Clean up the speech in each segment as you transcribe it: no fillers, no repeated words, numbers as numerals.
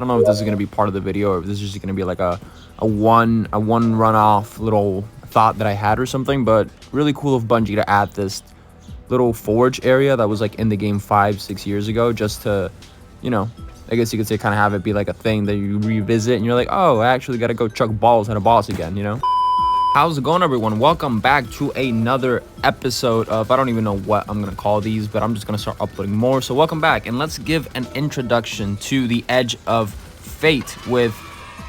don't know if this is going to be part of the video or if this is just going to be like a one run off little thought that I had or something, but really cool of Bungie to add this little forge area that was like in the game 5-6 years ago, just to, you know, I guess you could say kind of have it be like a thing that you revisit and you're like, oh, I actually got to go chuck balls at a boss again, you know? How's it going, everyone? Welcome back to another episode of, I don't even know what I'm going to call these, but I'm just going to start uploading more. So welcome back, and let's give an introduction to the Edge of Fate with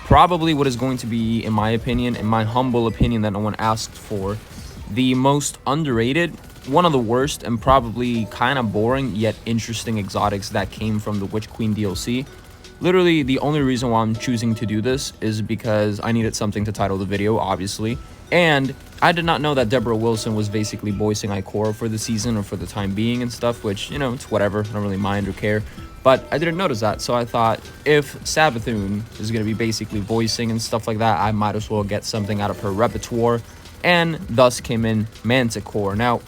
probably what is going to be, in my opinion, in my humble opinion that no one asked for, the most underrated, one of the worst, and probably kind of boring yet interesting exotics that came from the Witch Queen DLC. Literally, the only reason why I'm choosing to do this is because I needed something to title the video, obviously. And I did not know that Deborah Wilson was basically voicing Ikora for the season or for the time being and stuff, which, you know, it's whatever. I don't really mind or care. But I didn't notice that, so I thought if Sabathun is going to be basically voicing and stuff like that, I might as well get something out of her repertoire. And thus came in Manticore. Now,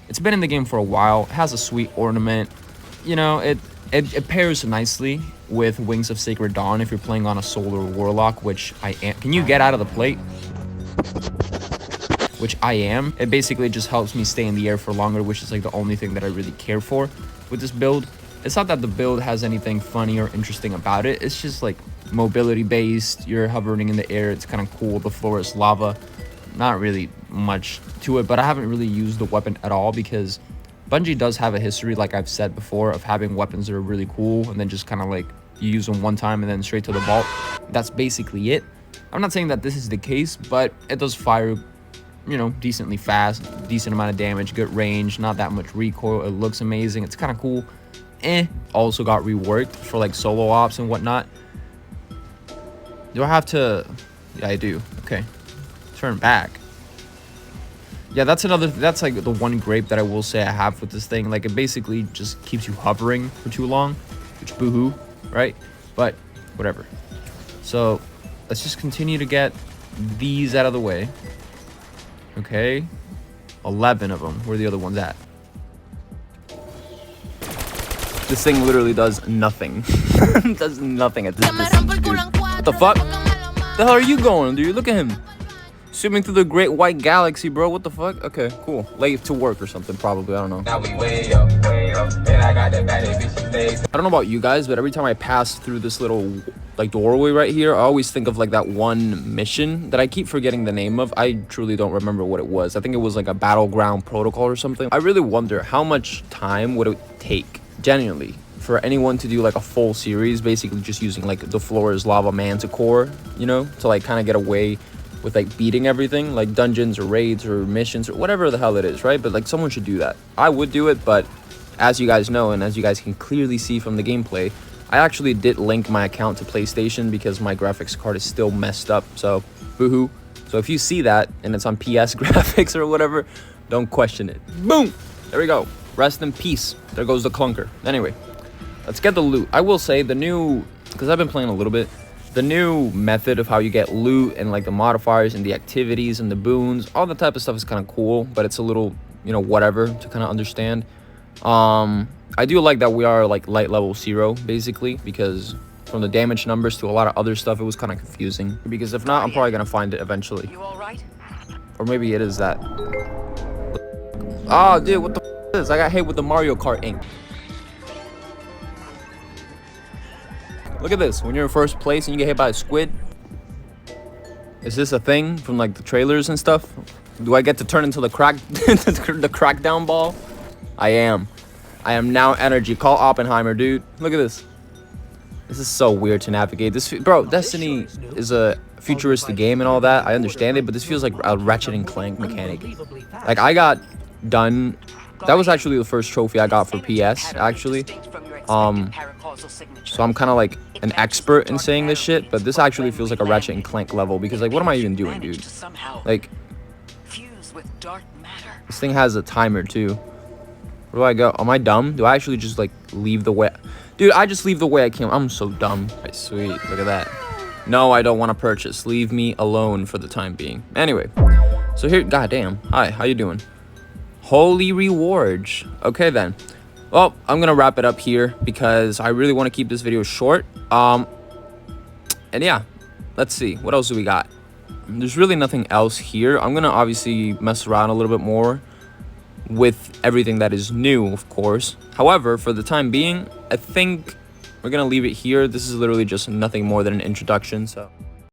it's been in the game for a while. It has a sweet ornament. You know, it pairs nicely with Wings of Sacred Dawn if you're playing on a Solar Warlock, which I am. Can you get out of the plate? Which I am. It basically just helps me stay in the air for longer, which is like the only thing that I really care for with this build. It's not that the build has anything funny or interesting about it. It's just like mobility based. You're hovering in the air. It's kind of cool. The floor is lava. Not really much to it, but I haven't really used the weapon at all because Bungie does have a history, like I've said before, of having weapons that are really cool and then just kind of like you use them one time and then straight to the vault. That's basically it. I'm not saying that this is the case, but it does fire, you know, decently fast, decent amount of damage, good range, not that much recoil. It looks amazing. It's kind of cool. Also got reworked for like solo ops and whatnot. Do I have to? Yeah, I do. Okay. Turn back. Yeah, that's like the one gripe that I will say I have with this thing. Like, it basically just keeps you hovering for too long, which boohoo, right? But whatever. So let's just continue to get these out of the way. Okay, 11 of them. Where are the other ones at? This thing literally does nothing. Does nothing at this distance, dude. What the fuck? The hell are you going, dude? Look at him. Swimming through the great white galaxy, bro. What the fuck? Okay, cool. Late to work or something, probably. I don't know. Now we way up, and I got that bad bitch face. I don't know about you guys, but every time I pass through this little like doorway right here, I always think of like that one mission that I keep forgetting the name of. I truly don't remember what it was. I think it was like a battleground protocol or something. I really wonder how much time would it take, genuinely, for anyone to do like a full series, basically just using like the floor is lava Manticore, you know, to like kind of get away with like beating everything, like dungeons or raids or missions or whatever the hell it is, right? But like someone should do that. I would do it, but as you guys know and as you guys can clearly see from the gameplay, I actually did link my account to PlayStation because my graphics card is still messed up, so boohoo. So if you see that and it's on PS graphics or whatever, don't question it. Boom! There we go. Rest in peace. There goes the clunker. Anyway, let's get the loot. I will say the new, because I've been playing a little bit, the new method of how you get loot and like the modifiers and the activities and the boons, all that type of stuff is kind of cool, but it's a little, you know, whatever to kind of understand. I do like that we are like light level 0 basically, because from the damage numbers to a lot of other stuff, it was kind of confusing. Because if not, I'm probably gonna find it eventually. You all right? Or maybe it is that. Oh, dude, what the f is this? I got hit with the Mario Kart ink. Look at this. When you're in first place and you get hit by a squid. Is this a thing from like the trailers and stuff? Do I get to turn into the the crackdown ball? I am. I am now energy. Call Oppenheimer, dude. Look at this. This is so weird to navigate. This, bro, Destiny is a futuristic game and all that. I understand it, but this feels like a Ratchet and Clank mechanic. Like, I got done. That was actually the first trophy I got for PS, actually. So I'm kind of like an expert in saying this shit, but this actually feels like a Ratchet and Clank level because, like, what am I even doing, dude? Like, this thing has a timer too. Where do I go? Am I dumb? Do I actually just like leave the way? Dude, I just leave the way I came. I'm so dumb. Right, sweet. Look at that. No, I don't want to purchase. Leave me alone for the time being. Anyway, so here, goddamn. Hi, how you doing? Holy rewards. Okay then. Well, I'm gonna wrap it up here because I really want to keep this video short. And yeah, let's see. What else do we got? There's really nothing else here. I'm going to obviously mess around a little bit more with everything that is new, of course. However, for the time being, I think we're going to leave it here. This is literally just nothing more than an introduction, so...